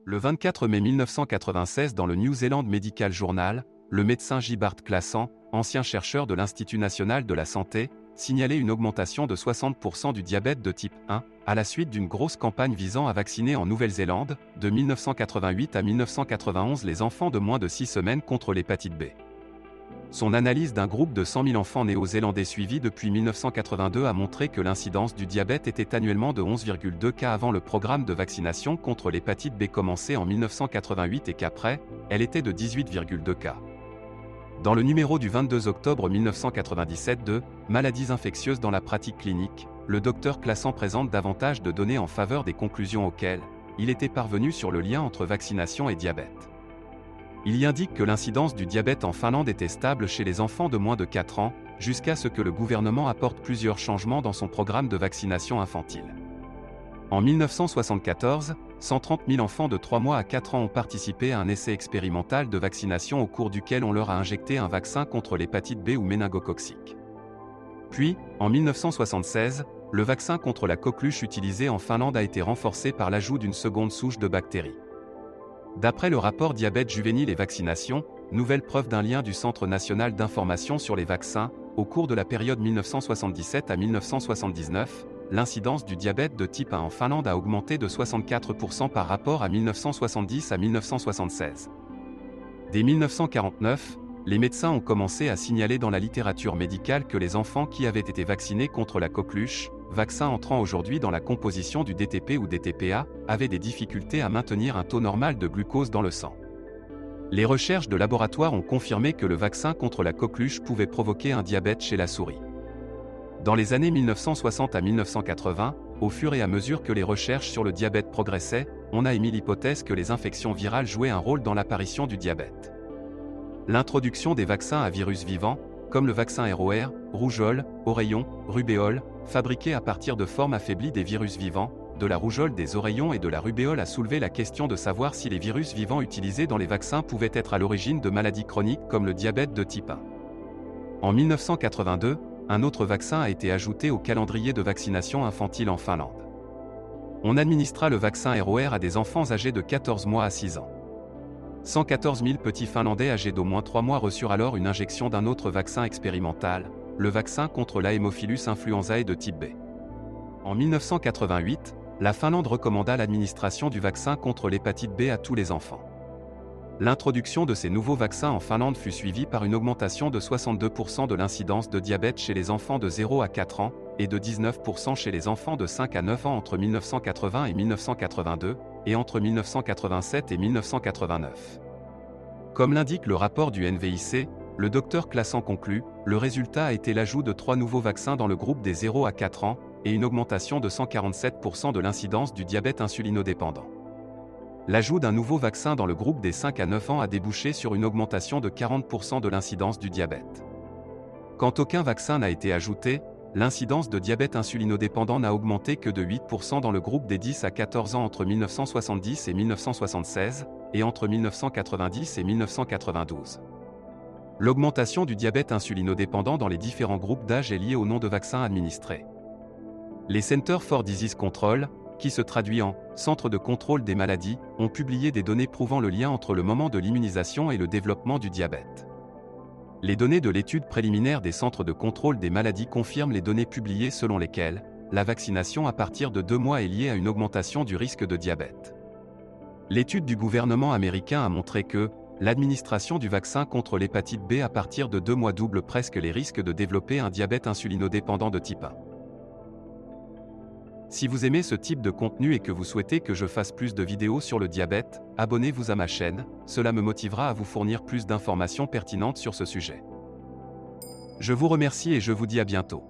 Le 24 mai 1996 dans le New Zealand Medical Journal, le médecin J. Bart Classen, ancien chercheur de l'Institut national de la santé, signalait une augmentation de 60% du diabète de type 1, à la suite d'une grosse campagne visant à vacciner en Nouvelle-Zélande, de 1988 à 1991 les enfants de moins de 6 semaines contre l'hépatite B. Son analyse d'un groupe de 100 000 enfants néo-zélandais suivis depuis 1982 a montré que l'incidence du diabète était annuellement de 11,2 cas avant le programme de vaccination contre l'hépatite B commencé en 1988 et qu'après, elle était de 18,2 cas. Dans le numéro du 22 octobre 1997 de « Maladies infectieuses dans la pratique clinique », le docteur Classen présente davantage de données en faveur des conclusions auxquelles il était parvenu sur le lien entre vaccination et diabète. Il y indique que l'incidence du diabète en Finlande était stable chez les enfants de moins de 4 ans, jusqu'à ce que le gouvernement apporte plusieurs changements dans son programme de vaccination infantile. En 1974, 130 000 enfants de 3 mois à 4 ans ont participé à un essai expérimental de vaccination au cours duquel on leur a injecté un vaccin contre l'hépatite B ou méningococcique. Puis, en 1976, le vaccin contre la coqueluche utilisé en Finlande a été renforcé par l'ajout d'une seconde souche de bactéries. D'après le rapport Diabète juvénile et vaccination, nouvelle preuve d'un lien du Centre national d'information sur les vaccins, au cours de la période 1977 à 1979, l'incidence du diabète de type 1 en Finlande a augmenté de 64% par rapport à 1970 à 1976. Dès 1949, les médecins ont commencé à signaler dans la littérature médicale que les enfants qui avaient été vaccinés contre la coqueluche, vaccin entrant aujourd'hui dans la composition du DTP ou DTPA, avaient des difficultés à maintenir un taux normal de glucose dans le sang. Les recherches de laboratoire ont confirmé que le vaccin contre la coqueluche pouvait provoquer un diabète chez la souris. Dans les années 1960 à 1980, au fur et à mesure que les recherches sur le diabète progressaient, on a émis l'hypothèse que les infections virales jouaient un rôle dans l'apparition du diabète. L'introduction des vaccins à virus vivants, comme le vaccin ROR, rougeole, oreillon, rubéole, fabriqués à partir de formes affaiblies des virus vivants, de la rougeole, des oreillons et de la rubéole a soulevé la question de savoir si les virus vivants utilisés dans les vaccins pouvaient être à l'origine de maladies chroniques comme le diabète de type 1. En 1982, un autre vaccin a été ajouté au calendrier de vaccination infantile en Finlande. On administra le vaccin ROR à des enfants âgés de 14 mois à 6 ans. 114 000 petits Finlandais âgés d'au moins 3 mois reçurent alors une injection d'un autre vaccin expérimental, le vaccin contre l'Haemophilus influenzae de type B. En 1988, la Finlande recommanda l'administration du vaccin contre l'hépatite B à tous les enfants. L'introduction de ces nouveaux vaccins en Finlande fut suivie par une augmentation de 62% de l'incidence de diabète chez les enfants de 0 à 4 ans, et de 19% chez les enfants de 5 à 9 ans entre 1980 et 1982, et entre 1987 et 1989. Comme l'indique le rapport du NVIC, le docteur Classen conclut, le résultat a été l'ajout de 3 nouveaux vaccins dans le groupe des 0 à 4 ans, et une augmentation de 147% de l'incidence du diabète insulinodépendant. L'ajout d'un nouveau vaccin dans le groupe des 5 à 9 ans a débouché sur une augmentation de 40% de l'incidence du diabète. Quand aucun vaccin n'a été ajouté, l'incidence de diabète insulinodépendant n'a augmenté que de 8% dans le groupe des 10 à 14 ans entre 1970 et 1976, et entre 1990 et 1992. L'augmentation du diabète insulinodépendant dans les différents groupes d'âge est liée au nom de vaccins administrés. Les Centers for Disease Control, qui se traduit en « Centre de contrôle des maladies », ont publié des données prouvant le lien entre le moment de l'immunisation et le développement du diabète. Les données de l'étude préliminaire des centres de contrôle des maladies confirment les données publiées selon lesquelles la vaccination à partir de 2 mois est liée à une augmentation du risque de diabète. L'étude du gouvernement américain a montré que l'administration du vaccin contre l'hépatite B à partir de 2 mois double presque les risques de développer un diabète insulinodépendant de type 1. Si vous aimez ce type de contenu et que vous souhaitez que je fasse plus de vidéos sur le diabète, abonnez-vous à ma chaîne, cela me motivera à vous fournir plus d'informations pertinentes sur ce sujet. Je vous remercie et je vous dis à bientôt.